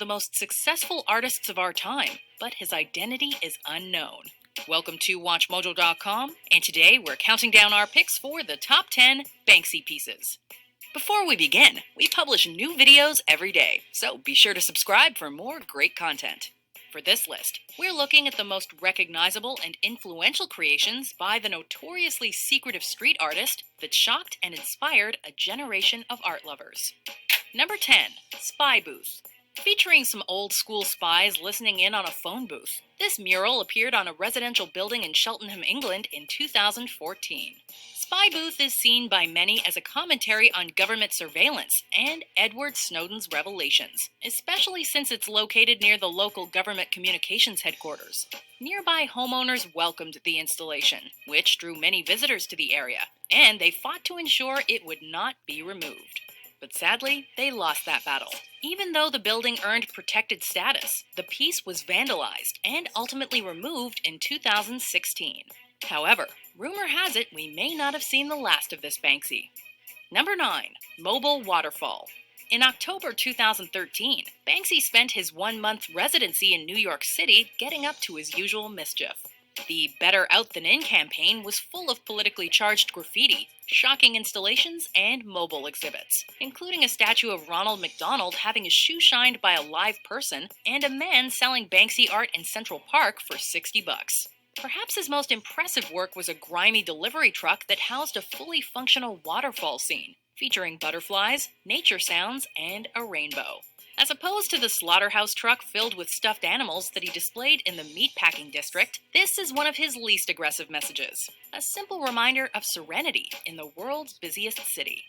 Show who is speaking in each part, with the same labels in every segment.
Speaker 1: the most successful artists of our time, but his identity is unknown. Welcome to WatchMojo.com, and today we're counting down our picks for the top 10 Banksy pieces. Before we begin, we publish new videos every day, so be sure to subscribe for more great content. For this list, we're looking at the most recognizable and influential creations by the notoriously secretive street artist that shocked and inspired a generation of art lovers. Number 10. Spy Booth. Featuring some old-school spies listening in on a phone booth, this mural appeared on a residential building in Cheltenham, England in 2014. Spy Booth is seen by many as a commentary on government surveillance and Edward Snowden's revelations, especially since it's located near the local government communications headquarters. Nearby homeowners welcomed the installation, which drew many visitors to the area, and they fought to ensure it would not be removed. But sadly, they lost that battle. Even though the building earned protected status, the piece was vandalized and ultimately removed in 2016. However, rumor has it we may not have seen the last of this Banksy. Number 9. Mobile Waterfall. In October 2013, Banksy spent his one-month residency in New York City getting up to his usual mischief. The Better Out Than In campaign was full of politically charged graffiti, shocking installations, and mobile exhibits, including a statue of Ronald McDonald having his shoe shined by a live person, and a man selling Banksy art in Central Park for $60. Perhaps his most impressive work was a grimy delivery truck that housed a fully functional waterfall scene, featuring butterflies, nature sounds, and a rainbow. As opposed to the slaughterhouse truck filled with stuffed animals that he displayed in the meatpacking district, this is one of his least aggressive messages. A simple reminder of serenity in the world's busiest city.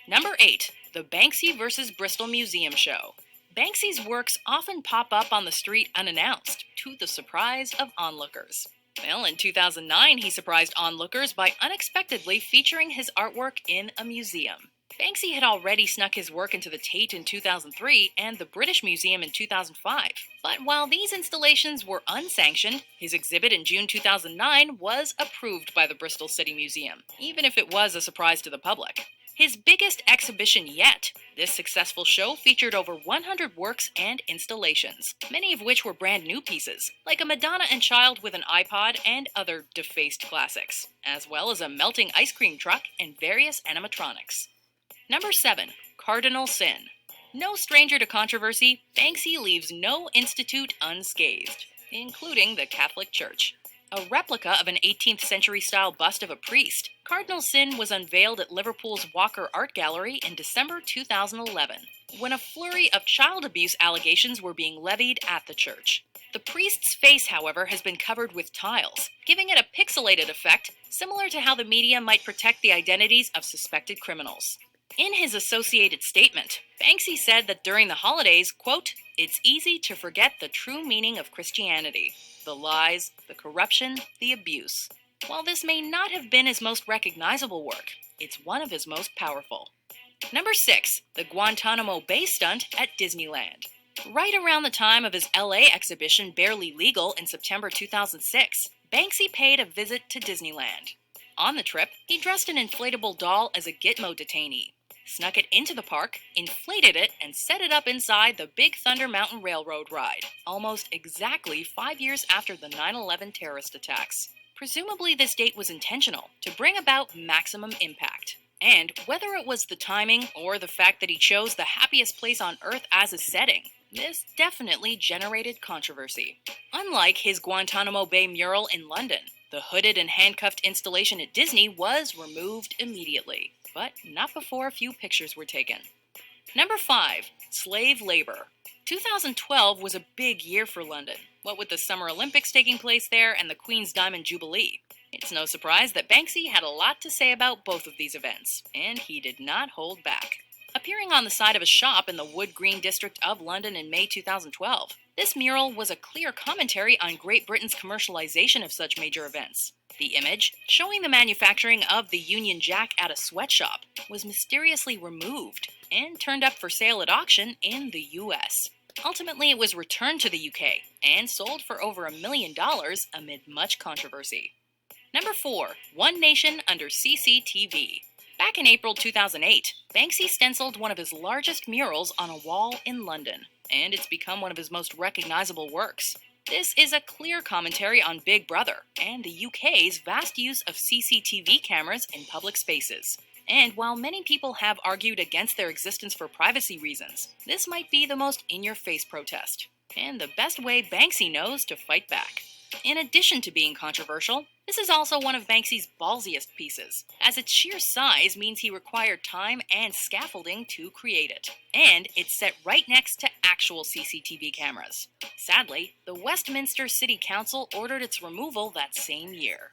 Speaker 1: Number 8. The Banksy vs. Bristol Museum Show. Banksy's works often pop up on the street unannounced, to the surprise of onlookers. Well, in 2009, he surprised onlookers by unexpectedly featuring his artwork in a museum. Banksy had already snuck his work into the Tate in 2003 and the British Museum in 2005. But while these installations were unsanctioned, his exhibit in June 2009 was approved by the Bristol City Museum, even if it was a surprise to the public. His biggest exhibition yet, this successful show featured over 100 works and installations, many of which were brand new pieces, like a Madonna and Child with an iPod and other defaced classics, as well as a melting ice cream truck and various animatronics. Number 7. Cardinal Sin. No stranger to controversy, Banksy leaves no institute unscathed, including the Catholic Church. A replica of an 18th century style bust of a priest, Cardinal Sin was unveiled at Liverpool's Walker Art Gallery in December 2011, when a flurry of child abuse allegations were being levied at the church. The priest's face, however, has been covered with tiles, giving it a pixelated effect, similar to how the media might protect the identities of suspected criminals. In his associated statement, Banksy said that during the holidays, quote, "It's easy to forget the true meaning of Christianity, the lies, the corruption, the abuse." While this may not have been his most recognizable work, it's one of his most powerful. Number 6. The Guantanamo Bay stunt at Disneyland. Right around the time of his LA exhibition Barely Legal in September 2006, Banksy paid a visit to Disneyland. On the trip, he dressed an inflatable doll as a Gitmo detainee, snuck it into the park, inflated it, and set it up inside the Big Thunder Mountain Railroad ride, almost exactly 5 years after the 9/11 terrorist attacks. Presumably this date was intentional, to bring about maximum impact. And whether it was the timing or the fact that he chose the happiest place on Earth as a setting, this definitely generated controversy. Unlike his Guantanamo Bay mural in London, the hooded and handcuffed installation at Disney was removed immediately, but not before a few pictures were taken. Number 5. Slave labor. 2012 was a big year for London, what with the Summer Olympics taking place there and the Queen's Diamond Jubilee. It's no surprise that Banksy had a lot to say about both of these events, and he did not hold back. Appearing on the side of a shop in the Wood Green district of London in May 2012, this mural was a clear commentary on Great Britain's commercialization of such major events. The image, showing the manufacturing of the Union Jack at a sweatshop, was mysteriously removed and turned up for sale at auction in the US. Ultimately, it was returned to the UK and sold for over $1 million amid much controversy. Number 4. One Nation Under CCTV. Back in April 2008, Banksy stenciled one of his largest murals on a wall in London, and it's become one of his most recognizable works. This is a clear commentary on Big Brother and the UK's vast use of CCTV cameras in public spaces. And while many people have argued against their existence for privacy reasons, this might be the most in-your-face protest, and the best way Banksy knows to fight back. In addition to being controversial, this is also one of Banksy's ballsiest pieces, as its sheer size means he required time and scaffolding to create it. And it's set right next to actual CCTV cameras. Sadly, the Westminster City Council ordered its removal that same year.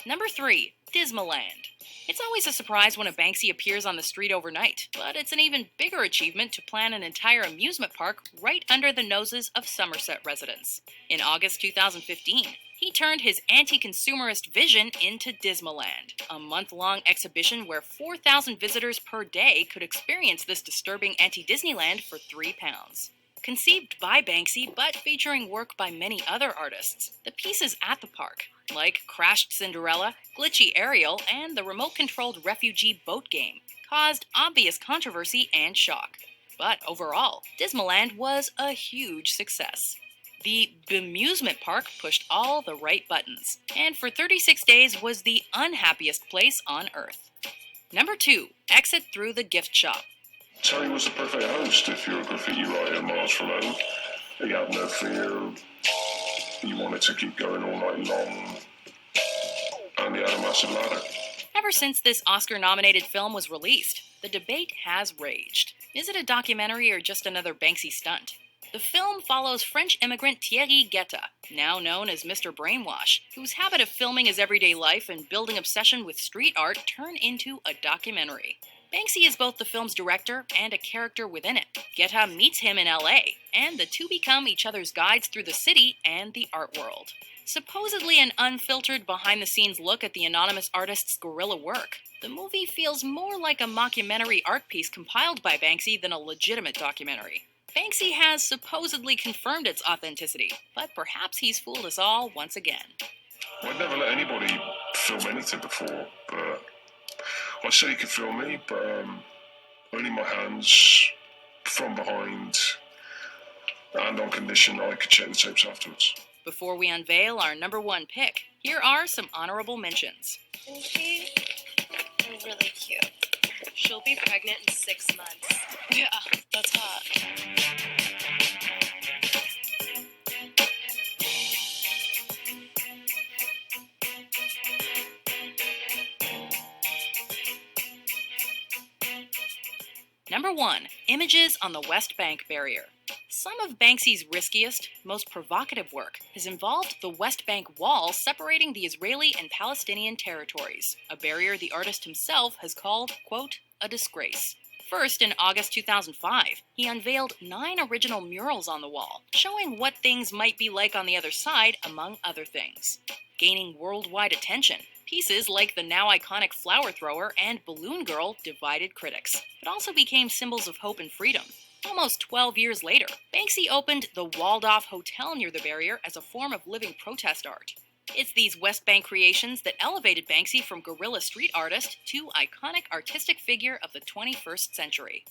Speaker 1: Number 3. Dismaland. It's always a surprise when a Banksy appears on the street overnight, but it's an even bigger achievement to plan an entire amusement park right under the noses of Somerset residents. In August 2015, he turned his anti-consumerist vision into Dismaland, a month-long exhibition where 4,000 visitors per day could experience this disturbing anti-Disneyland for £3. Conceived by Banksy, but featuring work by many other artists, the pieces at the park, like Crashed Cinderella, Glitchy Ariel, and the remote-controlled refugee boat game, caused obvious controversy and shock. But overall, Dismaland was a huge success. The Bemusement Park pushed all the right buttons, and for 36 days was the unhappiest place on Earth. Number 2. Exit through the gift shop.
Speaker 2: Terry was the perfect host if you're a graffiti writer miles from home. You had no fear. You wanted to keep going all night long. And you had a massive ladder.
Speaker 1: Ever since this Oscar-nominated film was released, the debate has raged. Is it a documentary or just another Banksy stunt? The film follows French immigrant Thierry Guetta, now known as Mr. Brainwash, whose habit of filming his everyday life and building obsession with street art turn into a documentary. Banksy is both the film's director and a character within it. Guetta meets him in LA, and the two become each other's guides through the city and the art world. Supposedly an unfiltered behind-the-scenes look at the anonymous artist's guerrilla work, the movie feels more like a mockumentary art piece compiled by Banksy than a legitimate documentary. Banksy has supposedly confirmed its authenticity, but perhaps he's fooled us all once again.
Speaker 2: I'd never let anybody film anything before, but I said he could film me, but only my hands from behind, and on condition I could check the tapes afterwards.
Speaker 1: Before we unveil our number 1 pick, here are some honorable mentions.
Speaker 3: And she's really cute. She'll be pregnant in 6 months. Yeah, that's hot.
Speaker 1: Number 1. Images on the West Bank Barrier. Some of Banksy's riskiest, most provocative work has involved the West Bank wall separating the Israeli and Palestinian territories, a barrier the artist himself has called, quote, a disgrace. First, in August 2005, he unveiled 9 original murals on the wall, showing what things might be like on the other side, among other things. Gaining worldwide attention, pieces like the now iconic flower thrower and balloon girl divided critics, but also became symbols of hope and freedom. Almost 12 years later, Banksy opened the Waldorf Hotel near the barrier as a form of living protest art. It's these West Bank creations that elevated Banksy from guerrilla street artist to iconic artistic figure of the 21st century.